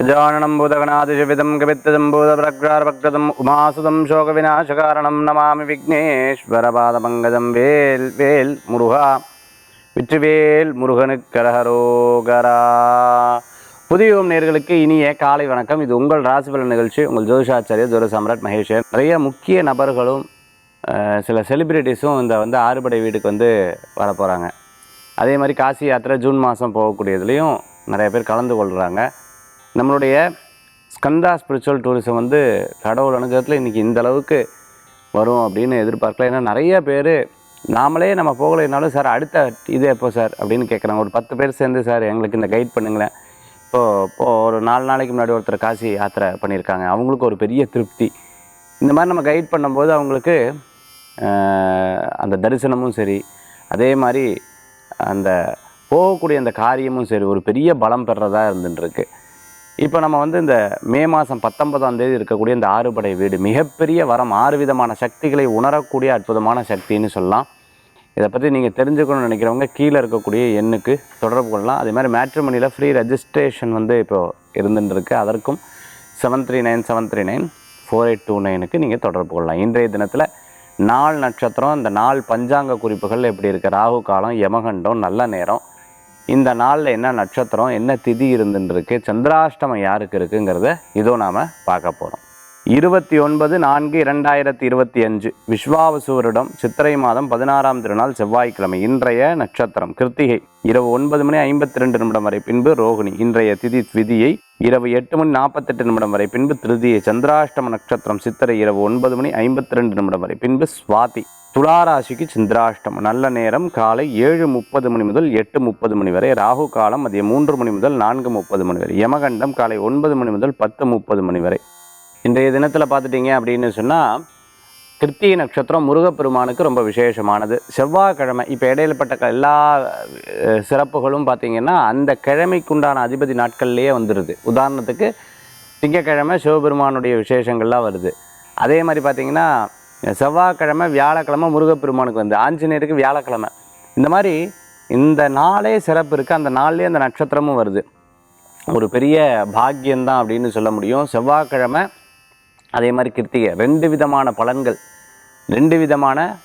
गजाननं भूतगणाधिशविदं कवित्तजम्बूतप्रग्रारभक्तदम् उमासुतं शोकविनाशकारणं नमामि विघ्नेश्वरपादपङ्कजं வேல் வேல் முருகா வெற்றிவேல் முருகனுக்கரகரோகரா. புதியோம் நேர்களுக்கு இனிய காலை வணக்கம். இது உங்கள் ராசிபலன் நிகழ்ச்சி. உங்கள் ஜோதிஷாச்சாரியர் ஜோதிட சாம்ராட் மகேஷர். நிறைய முக்கிய நபர்களும் சில செலிப்ரிட்டிஸும் இந்த ஆறுபடை வீட்டுக்கு வர போகிறாங்க. அதே மாதிரி காசி யாத்திரை ஜூன் மாதம் போகக்கூடியதுலேயும் நிறைய பேர் கலந்து கொள்கிறாங்க. நம்மளுடைய ஸ்கந்தா ஸ்பிரிச்சுவல் டூரிசம் கடவுள் அனுகிரகத்தில் இன்றைக்கி இந்த அளவுக்கு வரும் அப்படின்னு எதிர்பார்க்கலாம். ஏன்னா நிறைய பேர் நாமளே நம்ம போகலைனாலும் சார் அடுத்த இது எப்போ சார் அப்படின்னு கேட்குறாங்க. ஒரு 10 பேர் சேர்ந்து சார் எங்களுக்கு இந்த கைட் பண்ணுங்களேன். இப்போது ஒரு 4 நாளைக்கு முன்னாடி ஒருத்தர் காசி யாத்திரை பண்ணியிருக்காங்க. அவங்களுக்கு ஒரு பெரிய திருப்தி. இந்த மாதிரி நம்ம கைட் பண்ணும்போது அவங்களுக்கு அந்த தரிசனமும் சரி, அதே மாதிரி அந்த போகக்கூடிய அந்த காரியமும் சரி ஒரு பெரிய பலம் பெறதா இருந்துட்டுருக்கு. இப்போ நம்ம இந்த மே மாதம் 19ஆம் தேதி இருக்கக்கூடிய இந்த ஆறுபடை வீடு மிகப்பெரிய வரம், 6 விதமான சக்திகளை உணரக்கூடிய அற்புதமான சக்தின்னு சொல்லலாம். இதை பற்றி நீங்கள் தெரிஞ்சுக்கணும்னு நினைக்கிறவங்க கீழே இருக்கக்கூடிய எண்ணுக்கு தொடர்பு கொள்ளலாம். அதே மாதிரி மேட்ரிமோனியில் ஃப்ரீ ரெஜிஸ்ட்ரேஷன் இப்போது இருந்துருக்கு. அதற்கும் 7397394829க்கு நீங்கள் தொடர்பு கொள்ளலாம். இன்றைய தினத்தில் நாள் நட்சத்திரம், இந்த நாள் பஞ்சாங்க குறிப்புகள் எப்படி இருக்குது, ராகு காலம், யமகண்டம், நல்ல நேரம், இந்த நாளில் என்ன நட்சத்திரம், என்ன திதி இருந்துருக்கு, சந்திராஷ்டமம் யாருக்கு இருக்குங்கிறத இதோ நாம் பார்க்க போகிறோம். 29/4/2025 விஸ்வாவசூரிடம் சித்திரை மாதம் 16ஆம் திருநாள் செவ்வாய்க்கிழமை. இன்றைய நட்சத்திரம் கிருத்திகை, இரவு 9:52 வரை, பின்பு ரோகிணி. இன்றைய திதி விதியை இரவு 8:48 வரை, பின்பு திருதியை. சந்திராஷ்டம நட்சத்திரம் சித்திரை, இரவு 9:52 வரை, பின்பு சுவாதி. துளாராசிக்கு சந்திராஷ்டமம். நல்ல நேரம் காலை 7:30 முதல் 8:30 வரை. ராகு காலம் மதியம் 3 முதல் 4:30 வரை. யமகண்டம் காலை 9 முதல் 10:30 வரை. இன்றைய தினத்தில் பார்த்துட்டிங்க அப்படின்னு சொன்னால் கிருத்திகை நட்சத்திரம் முருகப்பெருமானுக்கு ரொம்ப விசேஷமானது. செவ்வாய்க்கிழமை இப்போ இடையில்பட்ட எல்லா சிறப்புகளும் பார்த்திங்கன்னா அந்த கிழமைக்குண்டான அதிபதி நாட்கள்லேயே வந்துடுது. உதாரணத்துக்கு திங்கக்கிழமை சிவபெருமானுடைய விசேஷங்கள்லாம் வருது. அதே மாதிரி பார்த்திங்கன்னா செவ்வாய்க்கிழமை, வியாழக்கிழமை முருகப்பெருமானுக்கு ஆஞ்சநேயருக்கு வியாழக்கிழமை. இந்த மாதிரி இந்த நாளே சிறப்பு இருக்குது. அந்த நாள்லேயே அந்த நட்சத்திரமும் வருது. ஒரு பெரிய பாக்கியம்தான் அப்படின்னு சொல்ல முடியும். செவ்வாய்க்கிழமை அதே மாதிரி கிருத்திகை 2 விதமான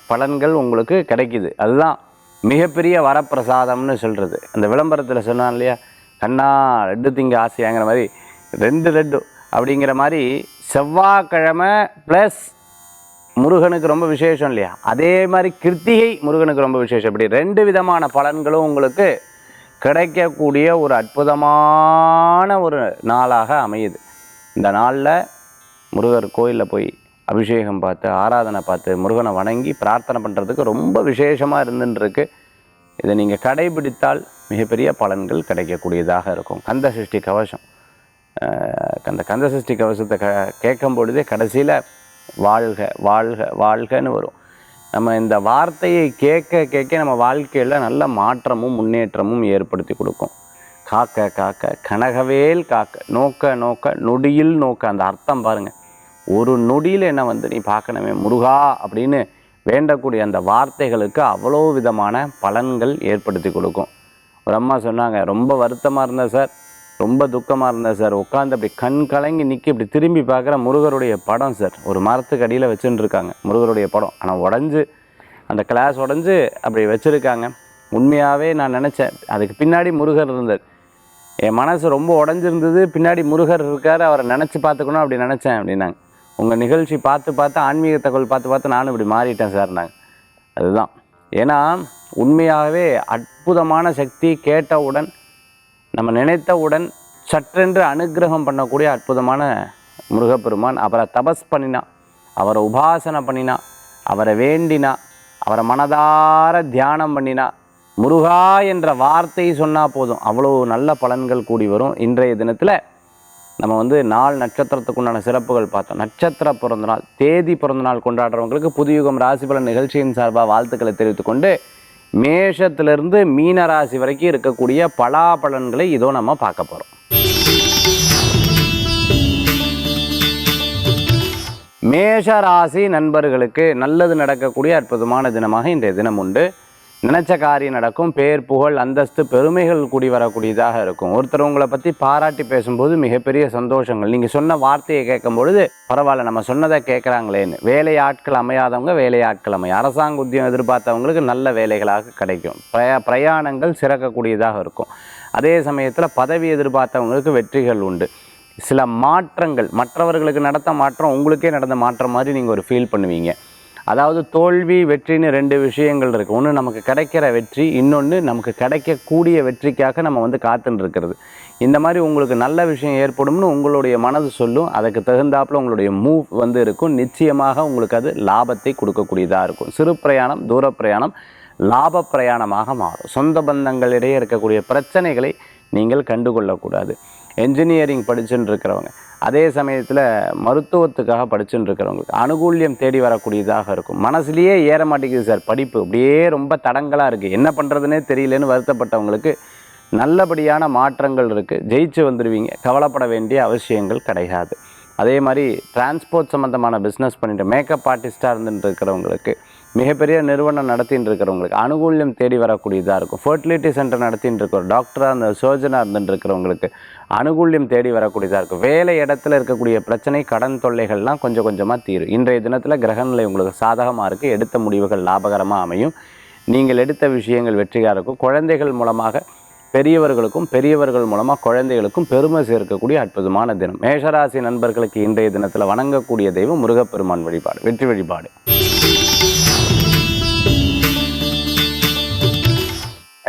பலன்கள் உங்களுக்கு கிடைக்குது. அதுதான் மிகப்பெரிய வரப்பிரசாதம்னு சொல்கிறது. அந்த விளம்பரத்தில் சொன்னான் இல்லையா, கண்ணா லட்டு திங்க ஆசையாங்கிற மாதிரி 2 லட்டு அப்படிங்கிற மாதிரி செவ்வாய்க்கிழமை ப்ளஸ் முருகனுக்கு ரொம்ப விசேஷம் இல்லையா, அதே மாதிரி கிருத்திகை முருகனுக்கு ரொம்ப விசேஷம். இப்படி 2 விதமான பலன்களும் உங்களுக்கு கிடைக்கக்கூடிய ஒரு அற்புதமான ஒரு நாளாக அமையுது. இந்த நாளில் முருகர் கோயிலில் போய் அபிஷேகம் பார்த்து, ஆராதனை பார்த்து, முருகனை வணங்கி பிரார்த்தனை பண்ணுறதுக்கு ரொம்ப விசேஷமாக இருந்துருக்கு. இதை நீங்கள் கடைபிடித்தால் மிகப்பெரிய பலன்கள் கிடைக்கக்கூடியதாக இருக்கும். கந்தசஷ்டி கவசம், அந்த கந்தசஷ்டி கவசத்தை கேட்கும் பொழுதே கடைசியில் வாழ்க வாழ்க வாழ்கன்னு வரும். நம்ம இந்த வார்த்தையை கேட்க கேட்க நம்ம வாழ்க்கையில் நல்ல மாற்றமும் முன்னேற்றமும் ஏற்படுத்தி கொடுக்கும். காக்க காக்க கனகவேல் காக்க, நோக்க நோக்க நொடியில் நோக்க. அந்த அர்த்தம் பாருங்கள். ஒரு நொடியில் என்ன நீ பார்க்கணுமே முருகா அப்படின்னு வேண்டக்கூடிய அந்த வார்த்தைகளுக்கு அவ்வளோ விதமான பலன்கள் ஏற்படுத்தி கொடுக்கும். ஒரு அம்மா சொன்னாங்க, ரொம்ப வருத்தமாக இருந்தேன் சார், ரொம்ப துக்கமாக இருந்தேன் சார், உட்காந்து அப்படி கண் கலங்கி நிற்கி இப்படி திரும்பி பார்க்குற முருகருடைய படம் சார் ஒரு மரத்துக்கு அடியில் வச்சுட்டு இருக்காங்க. முருகருடைய படம் ஆனால் உடஞ்சி, அந்த கிளாஸ் உடஞ்சி அப்படி வச்சுருக்காங்க. உண்மையாகவே நான் நினச்சேன் அதுக்கு பின்னாடி முருகர் இருந்தார். என் மனசு ரொம்ப உடஞ்சிருந்தது, பின்னாடி முருகர் இருக்கார், அவரை நினச்சி பார்த்துக்கணும் அப்படி நினச்சேன் அப்படின்னாங்க. உங்கள் நிகழ்ச்சி பார்த்து ஆன்மீக தகவல் பார்த்து நானும் இப்படி மாறிட்டேன் சார் நாங்கள். அதுதான், ஏன்னா உண்மையாகவே அற்புதமான சக்தி. கேட்டவுடன் நம்ம நினைத்தவுடன் சற்றென்று அனுகிரகம் பண்ணக்கூடிய அற்புதமான முருகப்பெருமான். அவரை தபஸ் பண்ணினா, அவரை உபாசனை பண்ணினா, அவரை வேண்டினா, அவரை மனதார தியானம் பண்ணினா, முருகா என்ற வார்த்தை சொன்னால் போதும், அவ்வளோ நல்ல பலன்கள் கூடி வரும். இன்றைய தினத்தில் நம்ம நாள் நட்சத்திரத்துக்குண்டான சிறப்புகள் பார்த்தோம். நட்சத்திர பிறந்தநாள், தேதி பிறந்தநாள் கொண்டாடுறவங்களுக்கு புதுயுகம் ராசிபலன் நிகழ்ச்சியின் சார்பாக வாழ்த்துக்களை தெரிவித்துக்கொண்டு மேஷத்திலிருந்து மீன ராசி வரைக்கும் இருக்கக்கூடிய பலாபலன்களை இதோ நம்ம பார்க்க போகிறோம். மேஷ ராசி நண்பர்களுக்கு நல்லது நடக்கக்கூடிய அற்புதமான தினமாக இன்றைய தினம் உண்டு. நினச்ச காரியம் நடக்கும். பேர் புகழ் அந்தஸ்து பெருமைகள் கூடி வரக்கூடியதாக இருக்கும். ஒருத்தர் உங்களை பற்றி பாராட்டி பேசும்போது மிகப்பெரிய சந்தோஷங்கள். நீங்கள் சொன்ன வார்த்தையை கேட்கும் பொழுது பரவாயில்ல நம்ம சொன்னதை கேட்குறாங்களேன்னு. வேலை ஆட்கள் அமையாதவங்க வேலை ஆட்கள் அமையும். அரசாங்க உத்தியோகம் எதிர்பார்த்தவங்களுக்கு நல்ல வேலைகளாக கிடைக்கும். பிரயாணங்கள் சிறக்கக்கூடியதாக இருக்கும். அதே சமயத்தில் பதவி எதிர்பார்த்தவங்களுக்கு வெற்றிகள் உண்டு. சில மாற்றங்கள் மற்றவர்களுக்கு நடத்த மாற்றம் உங்களுக்கே நடந்த மாற்றம் மாதிரி நீங்கள் ஒரு ஃபீல் பண்ணுவீங்க. அதாவது தோல்வி வெற்றின்னு ரெண்டு விஷயங்கள் இருக்குது. ஒன்று நமக்கு கிடைக்கிற வெற்றி, இன்னொன்று நமக்கு கிடைக்கக்கூடிய வெற்றிக்காக நம்ம காத்துன்னு இருக்கிறது. இந்த மாதிரி உங்களுக்கு நல்ல விஷயம் ஏற்படும்னு உங்களுடைய மனது சொல்லும். அதுக்கு தகுந்தாப்பில் உங்களுடைய மூவ் இருக்கும். நிச்சயமாக உங்களுக்கு அது லாபத்தை கொடுக்கக்கூடியதாக இருக்கும். சிறு பிரயாணம் தூர பிரயாணம் லாப பிரயாணமாக மாறும். சொந்த பந்தங்களிடையே இருக்கக்கூடிய பிரச்சனைகளை நீங்கள் கண்டுகொள்ளக்கூடாது. என்ஜினியரிங் படிச்சுன்னு இருக்கிறவங்க, அதே சமயத்தில் மருத்துவத்துக்காக படிச்சுன்னு இருக்கிறவங்களுக்கு அனுகூல்யம் தேடி வரக்கூடியதாக இருக்கும். மனசுலேயே ஏற மாட்டேங்குது சார் படிப்பு, அப்படியே ரொம்ப தடங்களாக இருக்குது, என்ன பண்ணுறதுனே தெரியலன்னு வருத்தப்பட்டவங்களுக்கு நல்லபடியான மாற்றங்கள் இருக்குது. ஜெயிச்சு வந்துடுவீங்க. கவலைப்பட வேண்டிய அவசியங்கள் கிடையாது. அதே மாதிரி டிரான்ஸ்போர்ட் சம்மந்தமான பிஸ்னஸ் பண்ணிட்டு மேக்கப் ஆர்டிஸ்ட்டாக இருந்துட்டு இருக்கிறவங்களுக்கு, மிகப்பெரிய நிறுவனம் நடத்தின்னு இருக்கிறவங்களுக்கு அனுகூல்யம் தேடி வரக்கூடியதாக இருக்கும். ஃபர்டிலிட்டி சென்டர் நடத்தின்னு இருக்கிற டாக்டராக இருந்த சர்ஜனாக இருந்துட்டு இருக்கிறவங்களுக்கு அனுகூல்யம் தேடி வரக்கூடியதாக இருக்கும். வேலை இடத்துல இருக்கக்கூடிய பிரச்சனை கடன் தொல்லைகள்லாம் கொஞ்சம் கொஞ்சமாக தீரும். இன்றைய தினத்தில் கிரகநிலை உங்களுக்கு சாதகமாக இருக்குது. எடுத்த முடிவுகள் லாபகரமாக அமையும். நீங்கள் எடுத்த விஷயங்கள் வெற்றியாக இருக்கும். குழந்தைகள் மூலமாக பெரியவர்களுக்கும் பெரியவர்கள் மூலமாக குழந்தைகளுக்கும் பெருமை சேர்க்கக்கூடிய அற்புதமான தினம். மேஷராசி நண்பர்களுக்கு இன்றைய தினத்தில் வணங்கக்கூடிய தெய்வம் முருகப்பெருமான் வழிபாடு, வெற்றி வழிபாடு.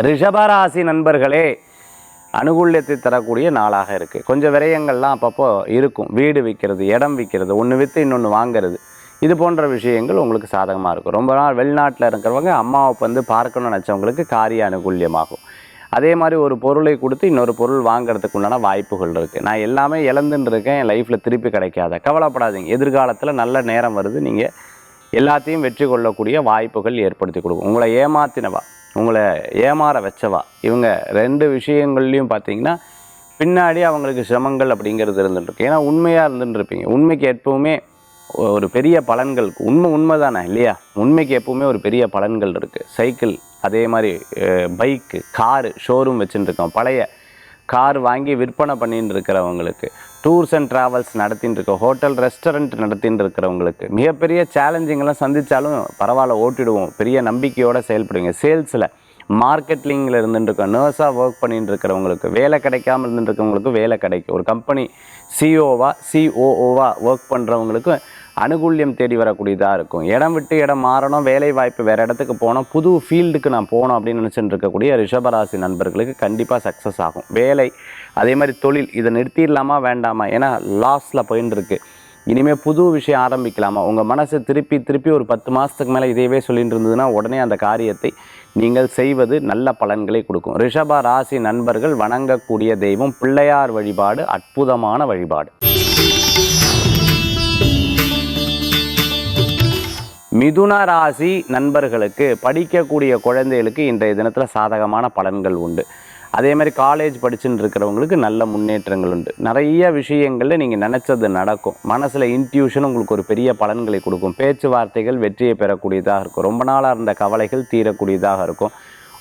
ரிஷபராசி நண்பர்களே, அனுகூல்யத்தை தரக்கூடிய நாளாக இருக்குது. கொஞ்சம் விரயங்கள்லாம் அப்பப்போ இருக்கும். வீடு விற்கிறது, இடம் விற்கிறது, ஒன்று விற்று இன்னொன்று வாங்கிறது, இது போன்ற விஷயங்கள் உங்களுக்கு சாதகமாக இருக்கும். ரொம்ப நாள் வெளிநாட்டில் இருக்கிறவங்க அம்மாவை பார்க்கணும்னு நினச்சவங்களுக்கு காரிய அனுகூல்யமாகும். அதே மாதிரி ஒரு பொருளை கொடுத்து இன்னொரு பொருள் வாங்கிறதுக்கு உண்டான வாய்ப்புகள் இருக்குது. நான் எல்லாமே இழந்துன்னு இருக்கேன், என் லைஃப்பில் திருப்பி கிடைக்காத, கவலைப்படாதீங்க. எதிர்காலத்தில் நல்ல நேரம் வருது. நீங்கள் எல்லாத்தையும் வெற்றி கொள்ளக்கூடிய வாய்ப்புகள் ஏற்படுத்தி கொடுக்கும். உங்களை ஏமாத்தினவா, உங்களை ஏமாற வச்சவா, இவங்க ரெண்டு விஷயங்கள்லையும் பார்த்தீங்கன்னா பின்னாடி அவங்களுக்கு சிரமங்கள் அப்படிங்கிறது இருந்துட்டுருக்கு. ஏன்னா உண்மையாக இருந்துட்டுருப்பீங்க. உண்மைக்கு எப்பவுமே ஒரு பெரிய பலன்கள், உண்மை தானே இல்லையா? உண்மைக்கு எப்பவுமே ஒரு பெரிய பலன்கள் இருக்குது. சைக்கிள், அதே மாதிரி பைக்கு, காரு, ஷோரூம் வச்சுட்டுருக்கோம். பழைய கார் வாங்கி விற்பனை பண்ணின்னு இருக்கிறவங்களுக்கு, டூர்ஸ் அண்ட் ட்ராவல்ஸ் நடத்தின்னு இருக்க, ஹோட்டல் ரெஸ்டாரண்ட் நடத்தின்னு இருக்கிறவங்களுக்கு, மிகப்பெரிய சேலஞ்சிங்கெல்லாம் சந்தித்தாலும் பரவாயில்ல ஓட்டிடுவோம், பெரிய நம்பிக்கையோடு செயல்படுவீங்க. சேல்ஸில் மார்க்கெட்டிங்கில் இருந்துட்டுருக்கோம், நர்ஸாக ஒர்க் பண்ணிட்டு இருக்கிறவங்களுக்கு, வேலை கிடைக்காமல் இருந்துட்டுருக்கவங்களுக்கு வேலை கிடைக்கும். ஒரு கம்பெனி சிஓஓவா ஒர்க் பண்ணுறவங்களுக்கு அனுகூல்யம் தேடி வரக்கூடியதாக இருக்கும். இடம் விட்டு இடம் மாறணும், வேலை வாய்ப்பு வேறு இடத்துக்கு போனோம், புது ஃபீல்டுக்கு நான் போனோம் அப்படின்னு நினச்சிட்டு இருக்கக்கூடிய ரிஷபராசி நண்பர்களுக்கு கண்டிப்பாக சக்ஸஸ் ஆகும். வேலை, அதே மாதிரி தொழில், இதை நிறுத்திடலாமா வேண்டாமா, ஏன்னா லாஸில் போயின்னு இருக்கு, இனிமேல் புது விஷயம் ஆரம்பிக்கலாமா, உங்கள் மனசு திருப்பி ஒரு 10 மாதத்துக்கு மேலே இதையவே சொல்லிட்டு இருந்ததுன்னா உடனே அந்த காரியத்தை நீங்கள் செய்வது நல்ல பலன்களை கொடுக்கும். ரிஷப ராசி நண்பர்கள் வணங்கக்கூடிய தெய்வம் பிள்ளையார் வழிபாடு, அற்புதமான வழிபாடு. மிதுன ராசி நண்பர்களுக்கு படிக்கக்கூடிய குழந்தைகளுக்கு இன்றைய தினத்தில் சாதகமான பலன்கள் உண்டு. அதே மாதிரி காலேஜ் படிச்சுட்டு இருக்கிறவங்களுக்கு நல்ல முன்னேற்றங்கள் உண்டு. நிறைய விஷயங்களில் நீங்கள் நினச்சது நடக்கும். மனசில் இன்ட்யூஷன் உங்களுக்கு ஒரு பெரிய பலன்களை கொடுக்கும். பேச்சுவார்த்தைகள் வெற்றியை பெறக்கூடியதாக இருக்கும். ரொம்ப நாளாக இருந்த கவலைகள் தீரக்கூடியதாக இருக்கும்.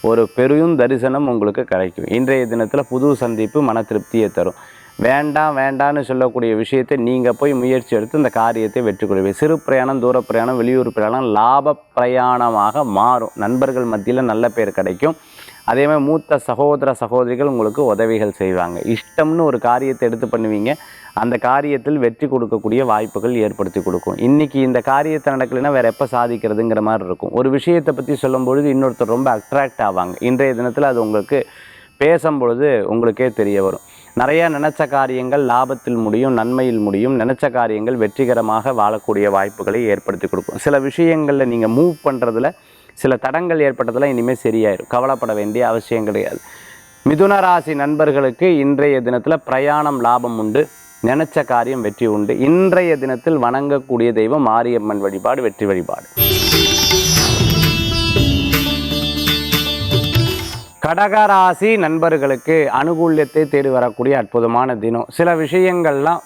ஒரு பெரும் தரிசனம் உங்களுக்கு கிடைக்கும். இன்றைய தினத்தில் புது சந்திப்பு மன திருப்தியை தரும். வேண்டான்னு சொல்லக்கூடிய விஷயத்தை நீங்கள் போய் முயற்சி எடுத்து இந்த காரியத்தை வெற்றி கொள்வீங்க. சிறு பிரயாணம், தூர பிரயாணம், வெளியூர் பிரயாணம் லாப பிரயாணமாக மாறும். நண்பர்கள் மத்தியில் நல்ல பேர் கிடைக்கும். அதே மாதிரி மூத்த சகோதரிகள் உங்களுக்கு உதவிகள் செய்வாங்க. இஷ்டம்னு ஒரு காரியத்தை எடுத்து பண்ணுவீங்க, அந்த காரியத்தில் வெற்றி கொடுக்கக்கூடிய வாய்ப்புகள் ஏற்படுத்தி கொடுக்கும். இன்றைக்கி இந்த காரியத்தை நடக்கலைன்னா வேறு எப்போ சாதிக்கிறதுங்கிற மாதிரி இருக்கும். ஒரு விஷயத்தை பற்றி சொல்லும்பொழுது இன்னொருத்தர் ரொம்ப அட்ராக்ட் ஆவாங்க. இன்றைய தினத்தில் அது உங்களுக்கு பேசும்பொழுது உங்களுக்கே தெரிய வரும். நிறையா நினச்ச காரியங்கள் லாபத்தில் முடியும், நன்மையில் முடியும். நினச்ச காரியங்கள் வெற்றிகரமாக வாழக்கூடிய வாய்ப்புகளை ஏற்படுத்தி கொடுக்கும். சில விஷயங்களில் நீங்கள் மூவ் பண்ணுறதுல சில தடங்கள் ஏற்பட்டதெல்லாம் இனிமேல் சரியாயிடும். கவலைப்பட வேண்டிய அவசியம் கிடையாது. மிதுன ராசி நண்பர்களுக்கு இன்றைய தினத்தில் பிரயாணம் லாபம் உண்டு, நினச்ச காரியம் வெற்றி உண்டு. இன்றைய தினத்தில் வணங்கக்கூடிய தெய்வம் மாரியம்மன் வழிபாடு, வெற்றி வழிபாடு. கடகராசி நண்பர்களுக்கு அனுகூல்யத்தை தேடி வரக்கூடிய அற்புதமான தினம். சில விஷயங்கள்லாம்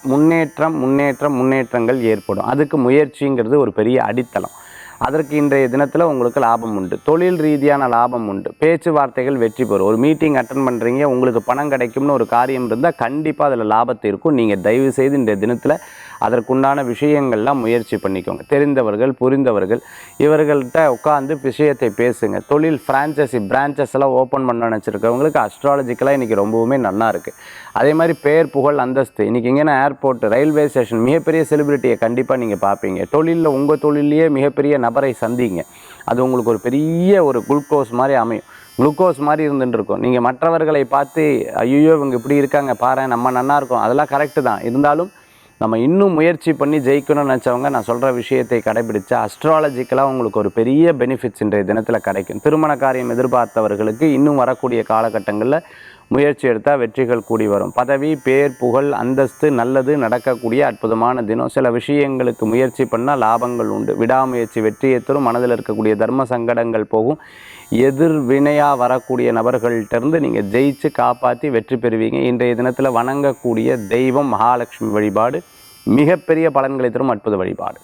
முன்னேற்றங்கள் ஏற்படும். அதுக்கு முயற்சிங்கிறது ஒரு பெரிய அடித்தளம். அதற்கு இன்றைய தினத்தில் உங்களுக்கு லாபம் உண்டு. தொழில் ரீதியான லாபம் உண்டு. பேச்சுவார்த்தைகள் வெற்றி பெறும். ஒரு மீட்டிங் அட்டன் பண்ணுறீங்க, உங்களுக்கு பணம் கிடைக்கும்னு ஒரு காரியம் இருந்தால் கண்டிப்பாக அதில் லாபத்தை இருக்கும். நீங்கள் தயவு செய்து இன்றைய தினத்தில் அதற்குண்டான விஷயங்கள்லாம் முயற்சி பண்ணிக்கோங்க. தெரிந்தவர்கள் புரிந்தவர்கள் இவர்கள்ட்ட உட்காந்து விஷயத்தை பேசுங்க. தொழில் ஃப்ரான்ச்சைசி பிரான்ச்சஸ் எல்லாம் ஓப்பன் பண்ண நினச்சிருக்கவங்களுக்கு அஸ்ட்ராலஜிக்கலாக இன்றைக்கி ரொம்பவுமே நல்லா இருக்குது. அதே மாதிரி பேர் புகழ் அந்தஸ்து இன்றைக்கி எங்கேனா ஏர்போர்ட் ரயில்வே ஸ்டேஷன் மிகப்பெரிய செலிபிரிட்டியை கண்டிப்பாக நீங்கள் பார்ப்பீங்க. தொழிலில் உங்கள் தொழிலையே மிகப்பெரிய நபரை சந்திங்க. அது உங்களுக்கு ஒரு பெரிய ஒரு குளுக்கோஸ் மாதிரி அமையும். குளுக்கோஸ் மாதிரி இருந்துட்டு இருக்கும். நீங்கள் மற்றவர்களை பார்த்து ஐயோ இவங்க இப்படி இருக்காங்க பாரு நம்ம நல்லா இருக்கோம், அதெல்லாம் கரெக்டு தான். இருந்தாலும் நம்ம இன்னும் முயற்சி பண்ணி ஜெயிக்கணும்னு நினச்சவங்க நான் சொல்கிற விஷயத்தை கடைபிடிச்சா அஸ்ட்ராலஜிக்கலாக உங்களுக்கு ஒரு பெரிய பெனிஃபிட்ஸ் இன்றைய தினத்தில் கிடைக்கும். திருமண காரியம் எதிர்பார்த்தவர்களுக்கு இன்னும் வரக்கூடிய காலகட்டங்களில் முயற்சி எடுத்தால் வெற்றிகள் கூடி வரும். பதவி பேர் புகழ் அந்தஸ்து நல்லது நடக்கக்கூடிய அற்புதமான தினம். சில விஷயங்களுக்கு முயற்சி பண்ணால் லாபங்கள் உண்டு. விடாமுயற்சி வெற்றியை தரும். மனதில் இருக்கக்கூடிய தர்ம சங்கடங்கள் போகும். எதிர்வினையாக வரக்கூடிய நபர்கள்ட்டிருந்து நீங்கள் ஜெயிச்சு காப்பாற்றி வெற்றி பெறுவீங்க. இன்றைய தினத்தில் வணங்கக்கூடிய தெய்வம் மகாலட்சுமி வழிபாடு மிகப்பெரிய பலன்களை தரும் அற்புத வழிபாடு.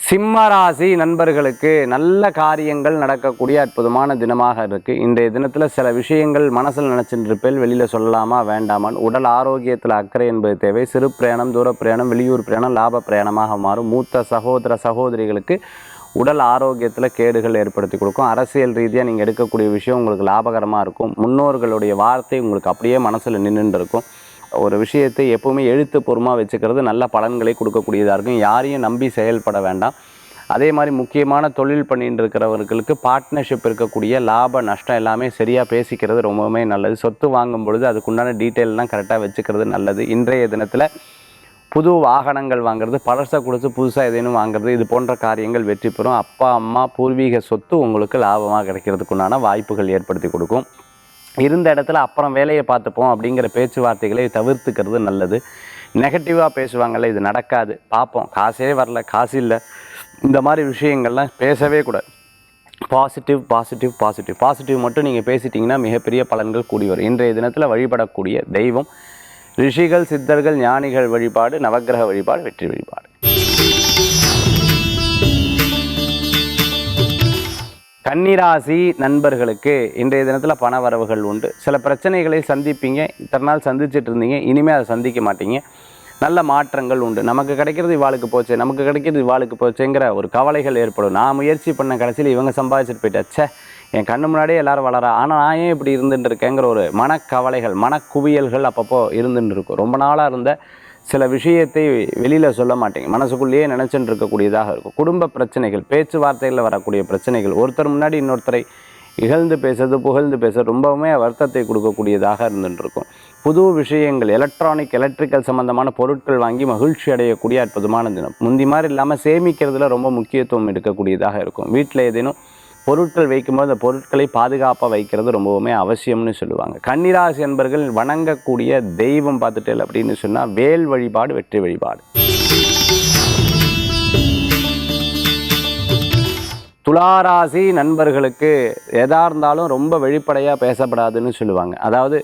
சிம்மராசி நண்பர்களுக்கு நல்ல காரியங்கள் நடக்கக்கூடிய அற்புதமான தினமாக இருக்குது. இன்றைய தினத்தில் சில விஷயங்கள் மனசில் நினச்சிருப்பேன், வெளியில் சொல்லலாமா வேண்டாமான்னு. உடல் ஆரோக்கியத்தில் அக்கறை என்பது தேவை. சிறு பிரயாணம், தூர பிரயாணம், வெளியூர் பிரயாணம் லாப பிரயாணமாக மாறும். மூத்த சகோதர சகோதரிகளுக்கு உடல் ஆரோக்கியத்தில் கேடுகள் ஏற்படுத்தி கொடுக்கும். அரசியல் ரீதியாக நீங்கள் எடுக்கக்கூடிய விஷயம் உங்களுக்கு லாபகரமாக இருக்கும். முன்னோர்களுடைய வார்த்தை உங்களுக்கு அப்படியே மனசில் நின்றுட்டு இருக்கும். ஒரு விஷயத்தை எப்போவுமே எழுத்துப்பூர்வமாக வச்சுக்கிறது நல்ல பலன்களை கொடுக்கக்கூடியதாக இருக்கும். யாரையும் நம்பி செயல்பட வேண்டாம். அதே மாதிரி முக்கியமான தொழில் பண்ணிட்டு இருக்கிறவர்களுக்கு பார்ட்னர்ஷிப் இருக்கக்கூடிய லாப நஷ்டம் எல்லாமே சரியாக பேசிக்கிறது ரொம்பவுமே நல்லது. சொத்து வாங்கும் பொழுது அதுக்குண்டான டீட்டெயிலெலாம் கரெக்டாக வச்சுக்கிறது நல்லது. இன்றைய தினத்தில் புது வாகனங்கள் வாங்குறது, பழசை கொடுத்து புதுசாக எதேனும் வாங்குறது, இது போன்ற காரியங்கள் வெற்றி பெறும். அப்பா அம்மா பூர்வீக சொத்து உங்களுக்கு லாபமாக கிடைக்கிறதுக்குண்டான வாய்ப்புகள் ஏற்படுத்தி கொடுக்கும். இருந்த இடத்துல அப்புறம் வேலையை பார்த்துப்போம் அப்படிங்கிற பேச்சுவார்த்தைகளை தவிர்த்துக்கிறது நல்லது. நெகட்டிவாக பேசுவாங்கள்ல, இது நடக்காது, பார்ப்போம், காசே வரல, காசு இல்லை, இந்த மாதிரி விஷயங்கள்லாம் பேசவே கூடாது. பாசிட்டிவ் பாசிட்டிவ் பாசிட்டிவ் பாசிட்டிவ் மட்டும் நீங்கள் பேசிட்டிங்கன்னா மிகப்பெரிய பலன்கள் கூடி வரும். இன்றைய தினத்தில் வழிபடக்கூடிய தெய்வம் ரிஷிகள் சித்தர்கள் ஞானிகள் வழிபாடு, நவக்கிரக வழிபாடு, வெற்றி வழிபாடு. கன்னிராசி நண்பர்களுக்கு இன்றைய தினத்தில் பண வரவுகள் உண்டு. சில பிரச்சனைகளை சந்திப்பீங்க. இத்தனை நாள் சந்திச்சுட்டு இருந்தீங்க, இனிமேல் அதை சந்திக்க மாட்டீங்க. நல்ல மாற்றங்கள் உண்டு. நமக்கு கிடைக்கிறது இவாளுக்கு போச்சு, நமக்கு கிடைக்கிறது இவாளுக்கு போச்சுங்கிற ஒரு கவலைகள் ஏற்படும். நான் முயற்சி பண்ண கடைசியில் இவங்க சம்பாதிச்சுட்டு போயிட்டாச்சே, என் கண்ணு முன்னாடியே எல்லோரும் வளரா, ஆனால் நான் ஏன் இப்படி இருந்துட்டு இருக்கேங்கிற ஒரு மனக்கவலைகள் மனக்குவியல்கள் அப்பப்போ இருந்துட்டு இருக்கும். ரொம்ப நாளாக இருந்த சில விஷயத்தை வெளியில் சொல்ல மாட்டீங்க, மனசுக்குள்ளேயே நினச்சிட்டு இருக்கக்கூடியதாக இருக்கும். குடும்ப பிரச்சனைகள், பேச்சுவார்த்தைகளில் வரக்கூடிய பிரச்சனைகள், ஒருத்தர் முன்னாடி இன்னொருத்தரை இகழ்ந்து பேசுறது புகழ்ந்து பேசுறது ரொம்பவுமே வருத்தத்தை கொடுக்கக்கூடியதாக இருந்துகிட்ருக்கும். புது விஷயங்கள் எலக்ட்ரிக்கல் சம்மந்தமான பொருட்கள் வாங்கி மகிழ்ச்சி அடையக்கூடிய அற்புதமான தினம். முந்தி மாதிரி இல்லாமல் சேமிக்கிறதுல ரொம்ப முக்கியத்துவம் எடுக்கக்கூடியதாக இருக்கும். வீட்டில் ஏதேனும் பொருட்கள் வைக்கும்போது அந்த பொருட்களை பாதுகாப்பாக வைக்கிறது ரொம்பவுமே அவசியம்னு சொல்லுவாங்க. கன்னிராசி என்பர்கள் வணங்கக்கூடிய தெய்வம் பார்த்துட்டேன் அப்படின்னு சொன்னால் வேல் வழிபாடு, வெற்றி வழிபாடு. துளாராசி நண்பர்களுக்கு எதா இருந்தாலும் ரொம்ப வெளிப்படையாக பேசப்படாதுன்னு சொல்லுவாங்க. அதாவது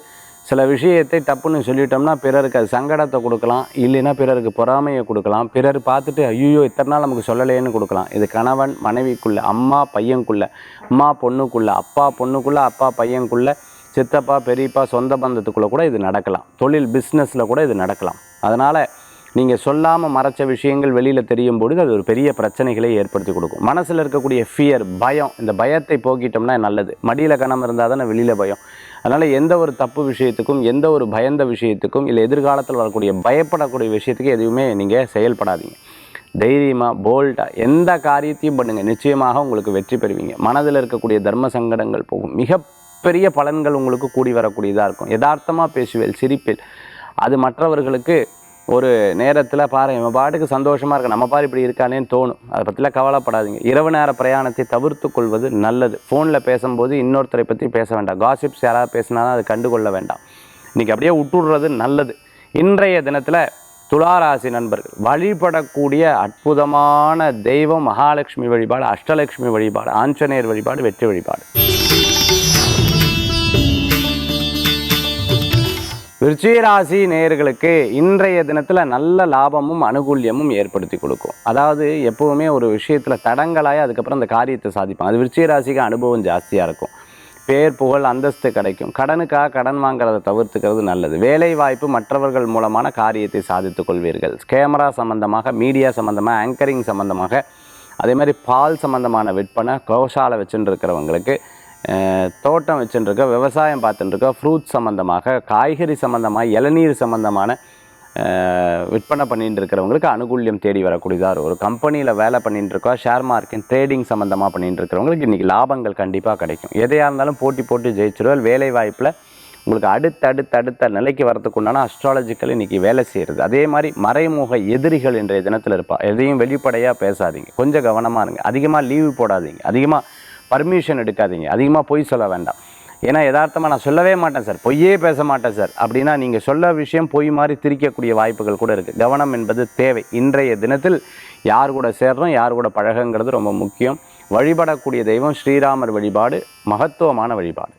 சில விஷயத்தை டப்புன்னு சொல்லிட்டோம்னா பிறருக்கு அது சங்கடத்தை கொடுக்கலாம், இல்லைன்னா பிறருக்கு பொறாமையை கொடுக்கலாம், பிறர் பார்த்துட்டு ஐயோ இத்தனை நாள் நமக்கு சொல்லலேன்னு கொடுக்கலாம். இது கணவன் மனைவிக்குள்ளே, அம்மா பையனுக்குள்ளே, அம்மா பொண்ணுக்குள்ளே, அப்பா பொண்ணுக்குள்ளே, அப்பா பையனுக்குள்ளே, சித்தப்பா பெரியப்பா சொந்த பந்தத்துக்குள்ளே கூட இது நடக்கலாம். தொழில் பிஸ்னஸில் கூட இது நடக்கலாம். அதனால் நீங்கள் சொல்லாமல் மறைச்ச விஷயங்கள் வெளியில் தெரியும் பொழுது அது ஒரு பெரிய பிரச்சனைகளை ஏற்படுத்தி கொடுக்கும். மனசில் இருக்கக்கூடிய ஃபியர், பயம், இந்த பயத்தை போக்கிட்டோம்னா நல்லது. மடியில் கணம் இருந்தால் தானே வெளியில் பயம். அதனால் எந்த ஒரு தப்பு விஷயத்துக்கும், எந்த ஒரு பயந்த விஷயத்துக்கும், இல்லை எதிர்காலத்தில் வரக்கூடிய பயப்படக்கூடிய விஷயத்துக்கு எதுவுமே நீங்கள் செயல்படாதீங்க. தைரியமாக போல்டாக எந்த காரியத்தையும் பண்ணுங்கள், நிச்சயமாக உங்களுக்கு வெற்றி பெறுவீங்க. மனதில் இருக்கக்கூடிய தர்ம சங்கடங்கள் போகும். மிகப்பெரிய பலன்கள் உங்களுக்கு கூடி வரக்கூடியதாக இருக்கும். யதார்த்தமாக பேசுவேல், சிரிப்பில், அது மற்றவர்களுக்கு ஒரு நேரத்தில் பாரு இவன் பாட்டுக்கு சந்தோஷமாக இருக்க, நம்ம பாரு இப்படி இருக்கானேன்னு தோணும். அதை பற்றிலாம் கவலைப்படாதீங்க. இரவு நேர பிரயாணத்தை தவிர்த்து கொள்வது நல்லது. ஃபோனில் பேசும்போது இன்னொருத்தரை பற்றி பேச வேண்டாம். காசிப்ஸ் யாராவது பேசினாலும் அது கண்டுகொள்ள வேண்டாம். இன்றைக்கி அப்படியே விட்டுடுறது நல்லது. இன்றைய தினத்தில் துளாராசி நண்பர்கள் வழிபடக்கூடிய அற்புதமான தெய்வம் மகாலட்சுமி வழிபாடு, அஷ்டலட்சுமி வழிபாடு, ஆஞ்சநேயர் வழிபாடு, வெற்றி வழிபாடு. விருச்சிக ராசி நேயர்களுக்கு இன்றைய தினத்தில் நல்ல லாபமும் அனுகூல்யமும் ஏற்படுத்தி கொடுக்கும். அதாவது எப்போவுமே ஒரு விஷயத்தில் தடங்களாய் அதுக்கப்புறம் அந்த காரியத்தை சாதிப்பாங்க. அது விருச்சிக ராசிக்கு அனுபவம் ஜாஸ்தியாக இருக்கும். பேர் புகழ் அந்தஸ்து கிடைக்கும். கடனுக்காக கடன் வாங்குறதை தவிர்த்துக்கிறது நல்லது. வேலை வாய்ப்பு மற்றவர்கள் மூலமான காரியத்தை சாதித்துக் கொள்வீர்கள். கேமரா சம்பந்தமாக, மீடியா சம்பந்தமாக, ஆங்கரிங் சம்பந்தமாக, அதே மாதிரி பால் சம்பந்தமான விற்பனை, கோஷாலை வச்சுட்டு இருக்கிறவங்களுக்கு, தோட்டம் வச்சுட்டுருக்க, விவசாயம் பார்த்துட்டுருக்க, ஃப்ரூட்ஸ் சம்மந்தமாக, காய்கறி சம்மந்தமாக, இளநீர் சம்மந்தமான விற்பனை பண்ணிட்டு இருக்கிறவங்களுக்கு அனுகூல்யம் தேடி வரக்கூடியதாக ஒரு கம்பெனியில் வேலை பண்ணிட்டு இருக்கோம், ஷேர் மார்க்கெட் ட்ரேடிங் சம்மந்தமாக பண்ணிட்டு இருக்கிறவங்களுக்கு இன்றைக்கி லாபங்கள் கண்டிப்பாக கிடைக்கும். எதையாக இருந்தாலும் போட்டி ஜெயிச்சிருவார். வேலை வாய்ப்பில் உங்களுக்கு அடுத்த நிலைக்கு வரதுக்கு உண்டான அஸ்ட்ராலஜிக்கல் இன்றைக்கி வேலை செய்கிறது. அதே மாதிரி மறைமுக எதிரிகள் இன்றைய தினத்தில் இருப்பாள். எதையும் வெளிப்படையாக பேசாதீங்க, கொஞ்சம் கவனமாக இருங்க. அதிகமாக லீவு போடாதீங்க, அதிகமாக பர்மிஷன் எடுக்காதீங்க, அதிகமாக பொய் சொல்ல வேண்டாம். ஏன்னா யதார்த்தமாக நான் சொல்லவே மாட்டேன் சார், பொய்யே பேச மாட்டேன் சார் அப்படின்னா நீங்கள் சொல்ல விஷயம் பொய் மாதிரி திரிக்கக்கூடிய வாய்ப்புகள் கூட இருக்குது. கவனம் என்பது தேவை. இன்றைய தினத்தில் யார் கூட சேர்றோம், யார் கூட பழகுங்கிறது ரொம்ப முக்கியம். வழிபடக்கூடிய தெய்வம் ஸ்ரீராமர் வழிபாடு மகத்துவமான வழிபாடு.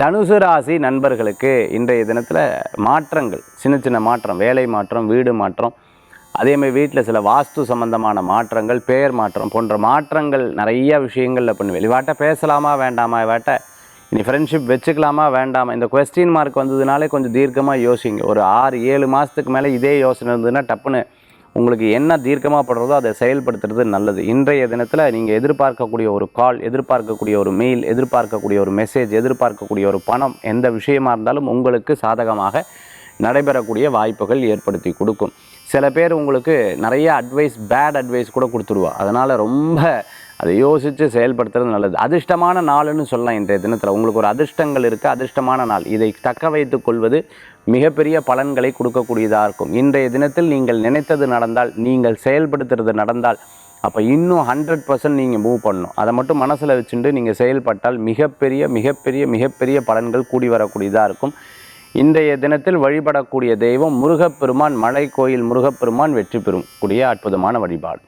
தனுசு ராசி நண்பர்களுக்கு இன்றைய தினத்தில் மாற்றங்கள், சின்ன மாற்றம், வேலை மாற்றம், வீடு மாற்றம், அதேமாதிரி வீட்டில் சில வாஸ்து சம்பந்தமான மாற்றங்கள், பெயர் மாற்றம் போன்ற மாற்றங்கள் நிறைய விஷயங்களில் பண்ணுவேன். இவாட்ட பேசலாமா வேண்டாமா, இவாட்ட இனி ஃப்ரெண்ட்ஷிப் வச்சுக்கலாமா வேண்டாமா, இந்த கொஸ்டின் மார்க் வந்ததுனாலே கொஞ்சம் தீர்க்கமாக யோசிங்க. ஒரு 6-7 மாதத்துக்கு மேலே இதே யோசனை இருந்ததுன்னா டப்புன்னு உங்களுக்கு என்ன தீர்க்கமாக படுறதோ அதை செயல்படுத்துறது நல்லது. இன்றைய தினத்தில் நீங்கள் எதிர்பார்க்கக்கூடிய ஒரு கால், எதிர்பார்க்கக்கூடிய ஒரு மெயில், எதிர்பார்க்கக்கூடிய ஒரு மெசேஜ், எதிர்பார்க்கக்கூடிய ஒரு பணம், எந்த விஷயமா இருந்தாலும் உங்களுக்கு சாதகமாக நடைபெறக்கூடிய வாய்ப்புகள் ஏற்படுத்தி கொடுக்கும். சில பேர் உங்களுக்கு நிறைய அட்வைஸ், பேட் அட்வைஸ் கூட கொடுத்துடுவா. அதனால் ரொம்ப அதை யோசித்து செயல்படுத்துறது நல்லது. அதிர்ஷ்டமான நாள்னு சொல்லலாம். இன்றைய தினத்தில் உங்களுக்கு ஒரு அதிர்ஷ்டங்கள் இருக்குது, அதிர்ஷ்டமான நாள். இதை தக்க வைத்து கொள்வது மிகப்பெரிய பலன்களை கொடுக்கக்கூடியதாக இருக்கும். இன்றைய தினத்தில் நீங்கள் நினைத்தது நடந்தால், நீங்கள் செயல்படுத்துறது நடந்தால், அப்போ இன்னும் 100% நீங்கள் மூவ் பண்ணணும். அதை மட்டும் மனசில் வச்சுட்டு நீங்கள் செயல்பட்டால் மிகப்பெரிய பலன்கள் கூடி வரக்கூடியதாக இருக்கும். இன்றைய தினத்தில் வழிபடக்கூடிய தெய்வம் முருகப்பெருமான், மலை கோயில் முருகப்பெருமான், வெற்றி பெறும் கூடிய அற்புதமான வழிபாடு.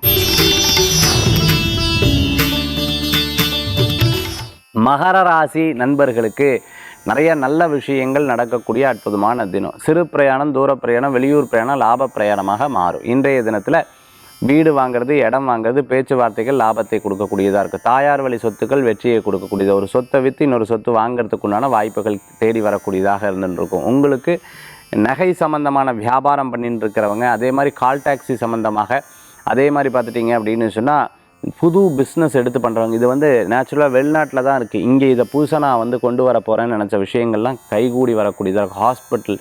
மகர ராசி நண்பர்களுக்கு நிறைய நல்ல விஷயங்கள் நடக்கக்கூடிய அற்புதமான தினம். சிறு பிரயாணம், தூர பிரயாணம், வெளியூர் பிரயாணம் லாப பிரயாணமாக மாறும். இன்றைய தினத்தில் வீடு வாங்கிறது, இடம் வாங்கிறது, பேச்சுவார்த்தைகள் லாபத்தை கொடுக்கக்கூடியதாக இருக்குது. தாயார் வழி சொத்துக்கள் வெற்றியை கொடுக்கக்கூடியது. ஒரு சொத்தை விற்று இன்னொரு சொத்து வாங்கிறதுக்குண்டான வாய்ப்புகள் தேடி வரக்கூடியதாக இருந்துருக்கும். உங்களுக்கு நகை சம்பந்தமான வியாபாரம் பண்ணிட்டு இருக்கிறவங்க, அதே மாதிரி கால் டாக்ஸி சம்பந்தமாக, அதே மாதிரி பார்த்துட்டிங்க அப்படின்னு சொன்னால் புது பிஸ்னஸ் எடுத்து பண்ணுறவங்க, இது நேச்சுரலாக வெளிநாட்டில் தான் இருக்குது. இங்கே இதை புதுசாக நான் கொண்டு வர போகிறேன்னு நினச்ச விஷயங்கள்லாம் கைகூடி வரக்கூடியதாக இருக்கும். ஹாஸ்பிட்டல்,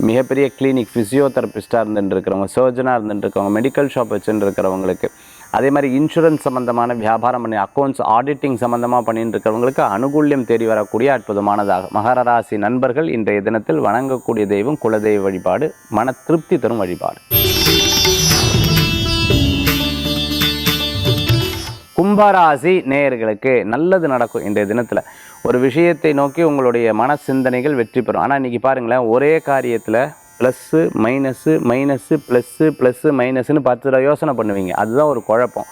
மிகப்பெரிய கிளினிக், ஃபிசியோதெரபிஸ்ட்டாக இருந்துட்டுருக்கிறவங்க, சர்ஜனாக இருந்துட்டுருக்கவங்க, மெடிக்கல் ஷாப் வச்சுட்டு இருக்கிறவங்களுக்கு, அதே மாதிரி இன்சூரன்ஸ் சம்மந்தமான வியாபாரம் பண்ணி அக்கௌண்ட்ஸ் ஆடிட்டிங் சம்மந்தமாக பண்ணிட்டு இருக்கிறவங்களுக்கு அனுகூல்யம் தேடி வரக்கூடிய அற்புதமானதாக. மகர ராசி நண்பர்கள் இன்றைய தினத்தில் வணங்கக்கூடிய தெய்வம் குலதெய்வ வழிபாடு, மன திருப்தி தரும் வழிபாடு. கும்பராசி நேயர்களுக்கு நல்லது நடக்கும். இன்றைய தினத்தில் ஒரு விஷயத்தை நோக்கி உங்களுடைய மன சிந்தனைகள் வெற்றி பெறும். ஆனால் இன்றைக்கி பாருங்களேன், ஒரே காரியத்தில் ப்ளஸ்ஸு மைனஸ்ஸு ப்ளஸ்ஸு மைனஸ்ன்னு 10 யோசனை பண்ணுவீங்க. அதுதான் ஒரு குழப்பம்.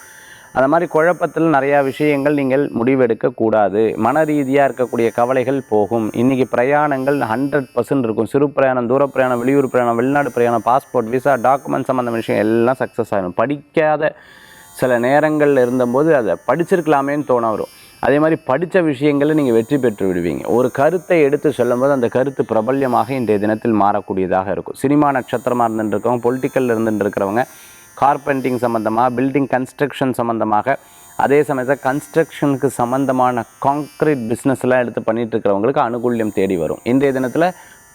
அந்த மாதிரி குழப்பத்தில் நிறையா விஷயங்கள் நீங்கள் முடிவெடுக்கக்கூடாது. மன ரீதியாக இருக்கக்கூடிய கவலைகள் போகும். இன்றைக்கி பிரயாணங்கள் 100% இருக்கும். சிறு பிரயாணம், தூர பிரயாணம், வெளியூர் பிரயாணம், வெளிநாடு பிரயாணம், பாஸ்போர்ட், விசா, டாக்குமெண்ட் சம்மந்த விஷயம் எல்லாம் சக்ஸஸ் ஆகிடும். படிக்காத சில நேரங்களில் இருந்தபோது அதை படிச்சிருக்கலாமேன்னு தோண வரும். அதே மாதிரி படித்த விஷயங்களில் நீங்கள் வெற்றி பெற்று விடுவீங்க. ஒரு கருத்தை எடுத்து சொல்லும்போது அந்த கருத்து பிரபல்யமாக இன்றைய தினத்தில் மாறக்கூடியதாக இருக்கும். சினிமா நட்சத்திரமாக இருந்துருக்கவங்க, பொலிட்டிக்கலில் இருந்துருக்கிறவங்க, கார்பெண்டிங் சம்மந்தமாக, பில்டிங் கன்ஸ்ட்ரக்ஷன் சம்மந்தமாக, அதே சமயத்தில் கன்ஸ்ட்ரக்ஷனுக்கு சம்மந்தமான கான்க்ரீட் பிஸ்னஸ்லாம் எடுத்து பண்ணிகிட்டு இருக்கிறவங்களுக்கு அனுகூல்யம் தேடி வரும். இன்றைய தினத்தில்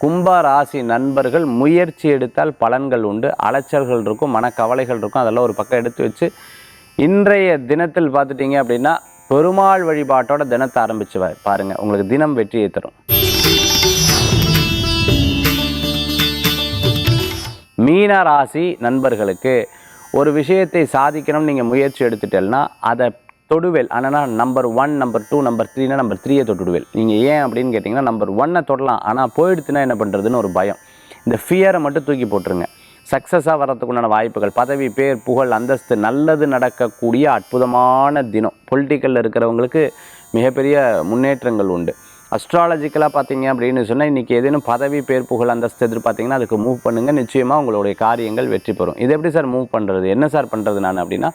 கும்ப ராசி நண்பர்கள் முயற்சி எடுத்தால் பலன்கள் உண்டு. அலைச்சல்கள் இருக்கும், மனக்கவலைகள் இருக்கும், அதெல்லாம் ஒரு பக்கம் எடுத்து வச்சு இன்றைய தினத்தில் பார்த்துட்டிங்க அப்படின்னா பெருமாள் வழிபாட்டோட தினத்தை ஆரம்பிச்சு பாருங்கள், உங்களுக்கு தினம் வெற்றியை தரும். மீன ராசி நண்பர்களுக்கு ஒரு விஷயத்தை சாதிக்கணும் நீங்கள் முயற்சி எடுத்துட்டேன்னா அதை தொடுவேல். ஆனால் நம்பர் 1, நம்பர் 2, நம்பர் 3னா நம்பர் 3யை தொட்டுடுவேல். நீங்கள் ஏன் அப்படின்னு கேட்டிங்கன்னா நம்பர் 1 தொடலாம், ஆனால் போயிடுத்துனா என்ன பண்ணுறதுன்னு ஒரு பயம். இந்த ஃபியரை மட்டும் தூக்கி போட்டுருங்க. சக்ஸஸாக வர்றதுக்குண்டான வாய்ப்புகள், பதவி, பேர், புகழ், அந்தஸ்து, நல்லது நடக்கக்கூடிய அற்புதமான தினம். பொலிட்டிக்கலில் இருக்கிறவங்களுக்கு மிகப்பெரிய முன்னேற்றங்கள் உண்டு. அஸ்ட்ராலஜிக்கலாக பார்த்தீங்க அப்படின்னு சொன்னால் இன்றைக்கி ஏதேனும் பதவி பேர் புகழ் அந்தஸ்து எதிர்பார்த்தீங்கன்னா அதுக்கு மூவ் பண்ணுங்கள், நிச்சயமாக உங்களுடைய காரியங்கள் வெற்றி பெறும். இது எப்படி சார் மூவ் பண்ணுறது, என்ன சார் பண்ணுறது நான் அப்படின்னா,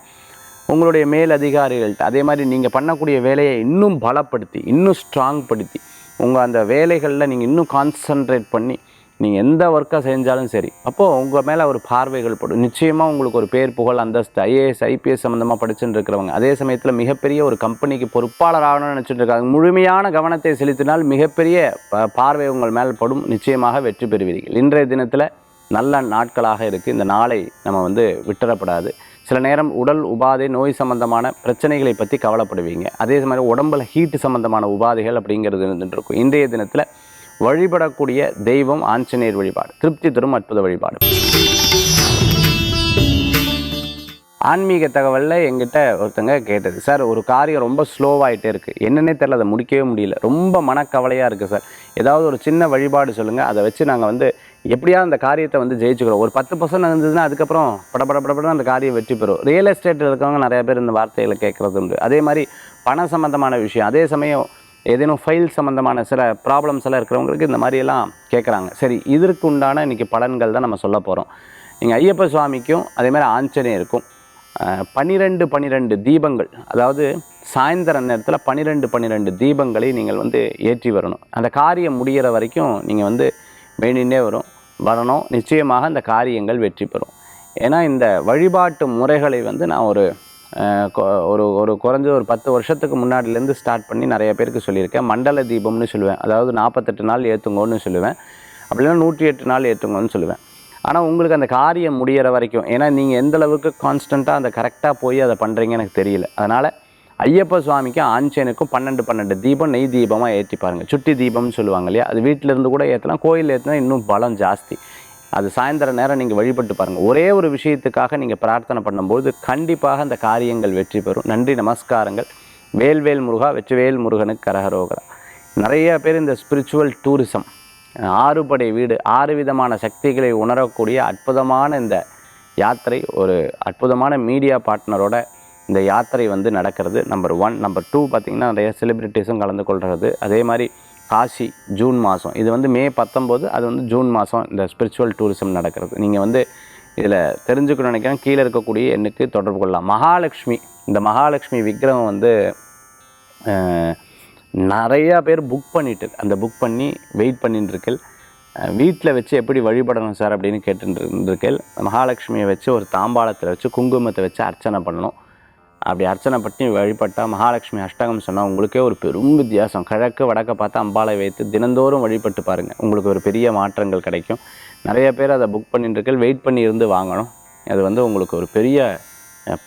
உங்களுடைய மேல் அதிகாரிகள்கிட்ட அதே மாதிரி நீங்கள் பண்ணக்கூடிய வேலையை இன்னும் பலப்படுத்தி இன்னும் ஸ்ட்ராங் படுத்தி உங்கள் அந்த வேலைகளில் நீங்கள் இன்னும் கான்சன்ட்ரேட் பண்ணி நீங்கள் எந்த ஒர்க்காக செஞ்சாலும் சரி, அப்போது உங்கள் மேலே ஒரு பார்வைகள் படும். நிச்சயமாக உங்களுக்கு ஒரு பேர் புகழ் அந்தஸ்து, ஐஏஎஸ் ஐபிஎஸ் சம்மந்தமாக படிச்சுட்டு இருக்கிறவங்க, அதே சமயத்தில் மிகப்பெரிய ஒரு கம்பெனிக்கு பொறுப்பாளர் ஆகணும்னு நினச்சிட்டு இருக்காங்க, முழுமையான கவனத்தை செலுத்தினால் மிகப்பெரிய பார்வை உங்கள் மேல் படும். நிச்சயமாக வெற்றி பெறுவீர்கள். இன்றைய தினத்தில் நல்ல நாட்களாக இருக்குது. இந்த நாளை நம்ம விட்டுறப்படாது. சில நேரம் உடல் உபாதை நோய் சம்பந்தமான பிரச்சனைகளை பற்றி கவலைப்படுவீங்க. அதே மாதிரி உடம்பில் ஹீட்டு சம்பந்தமான உபாதைகள் அப்படிங்கிறது இருந்துகிட்ருக்கும். இன்றைய தினத்தில் வழிபடக்கூடிய தெய்வம் ஆஞ்சநேயர் வழிபாடு, திருப்தி தரும் அற்புத வழிபாடு. ஆன்மீக தகவலில் எங்கிட்ட ஒருத்தங்க கேட்டது, சார் ஒரு காரியம் ரொம்ப ஸ்லோவாகிட்டே இருக்குது, என்னன்னே தெரியல, அதை முடிக்கவே முடியல, ரொம்ப மனக்கவலையாக இருக்குது சார், ஏதாவது ஒரு சின்ன வழிபாடு சொல்லுங்கள், அதை வச்சு நாங்கள் எப்படியாவது அந்த காரியத்தை ஜெயிச்சுக்கிறோம். ஒரு 10% இருந்ததுன்னா அதுக்கப்புறம் படப்படப்படப்பட அந்த காரியம் வெற்றி பெறும். ரியல் எஸ்டேட்டில் இருக்கவங்க நிறையா பேர் இந்த வார்த்தைகளை கேட்குறது உண்டு. அதே மாதிரி பண சம்மந்தமான விஷயம், அதே சமயம் ஏதேனும் ஃபைல் சம்மந்தமான சில ப்ராப்ளம்ஸ் எல்லாம் இருக்கிறவங்களுக்கு இந்த மாதிரியெல்லாம் கேட்குறாங்க. சரி, இதற்கு உண்டான இன்றைக்கி பலன்கள் தான் நம்ம சொல்ல போகிறோம். நீங்கள் ஐயப்ப சுவாமிக்கும் அதே மாதிரி ஆஞ்சநேயருக்கும் 12 தீபங்கள், அதாவது சாயந்தர நேரத்தில் 12 தீபங்களை நீங்கள் ஏற்றி வரணும். அந்த காரியம் முடிகிற வரைக்கும் நீங்கள் வேண்டிகிட்டே வரணும். நிச்சயமாக அந்த காரியங்கள் வெற்றி பெறும். ஏன்னா இந்த வழிபாட்டு முறைகளை நான் ஒரு குறைஞ்ச ஒரு 10 வருஷத்துக்கு முன்னாடிலேருந்து ஸ்டார்ட் பண்ணி நிறைய பேருக்கு சொல்லியிருக்கேன். மண்டல தீபம்னு சொல்லுவேன், அதாவது 48 நாள் ஏற்றுங்கன்னு சொல்லுவேன், அப்படின்னா 108 நாள் ஏற்றுங்கன்னு சொல்லுவேன். ஆனால் உங்களுக்கு அந்த காரியம் முடிகிற வரைக்கும், ஏன்னா நீங்கள் எந்த அளவுக்கு கான்ஸ்டண்ட்டாக அந்த கரெக்டாக போய் அதை பண்ணுறீங்க எனக்கு தெரியல. அதனால் ஐயப்ப சுவாமிக்கும் ஆஞ்சநேயருக்கும் 12 தீபம் நெய் தீபமாக ஏற்றி பாருங்கள். சுட்டி தீபம்னு சொல்லுவாங்க இல்லையா, அது வீட்டிலேருந்து கூட ஏற்றலாம், கோயில் ஏற்றினா இன்னும் பலம் ஜாஸ்தி. அது சாயந்தர நேரம் நீங்கள் வழிபட்டு பாருங்கள். ஒரே ஒரு விஷயத்துக்காக நீங்கள் பிரார்த்தனை பண்ணும்போது கண்டிப்பாக அந்த காரியங்கள் வெற்றி பெறும். நன்றி, நமஸ்காரங்கள். வேல்வேல் முருகா, வெற்றிவேல் முருகனுக்கு கரகரோகரா. நிறைய பேர் இந்த ஸ்பிரிச்சுவல் டூரிசம், 6 படை வீடு, 6 விதமான சக்திகளை உணரக்கூடிய அற்புதமான இந்த யாத்திரை, ஒரு அற்புதமான மீடியா பார்ட்னரோட இந்த யாத்திரை நடக்கிறது. நம்பர் 1. நம்பர் 2 பார்த்திங்கன்னா நிறைய செலிப்ரிட்டிஸும் கலந்து கொள்கிறது. அதே மாதிரி காசி ஜூன் மாதம், இது மே 19, அது ஜூன் மாதம் இந்த ஸ்பிரிச்சுவல் டூரிசம் நடக்கிறது. நீங்கள் இதில் தெரிஞ்சுக்கணும்னு நினைக்கிறேன், கீழே இருக்கக்கூடிய எண்ணுக்கு தொடர்பு கொள்ளலாம். மகாலட்சுமி, இந்த மகாலட்சுமி விக்கிரகம் நிறையா பேர் புக் பண்ணிட்டு, அந்த புக் பண்ணி வெயிட் பண்ணிட்டுருக்கேன். வீட்டில் வச்சு எப்படி வழிபடணும் சார் அப்படின்னு கேட்டுருக்கேன். மகாலட்சுமியை வச்சு ஒரு தாம்பாளத்தில் வச்சு குங்குமத்தை வச்சு அர்ச்சனை பண்ணணும். அப்படி அர்ச்சனை பண்ணி வழிபட்டால், மகாலட்சுமி அஷ்டகம் சொன்னால் உங்களுக்கே ஒரு பெரும் வித்தியாசம். கிழக்கு வடக்க பார்த்து அம்பாளை வைத்து தினந்தோறும் வழிபட்டு பாருங்கள், உங்களுக்கு ஒரு பெரிய மாற்றங்கள் கிடைக்கும். நிறைய பேர் அதை புக் பண்ணிட்டுருக்கேன், வெயிட் பண்ணி இருந்து வாங்கணும். அது உங்களுக்கு ஒரு பெரிய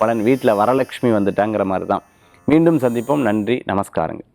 பலன். வீட்டில் வரலட்சுமி வந்துட்டாங்கிற மாதிரி தான். மீண்டும் சந்திப்போம். நன்றி, நமஸ்காரங்கள்.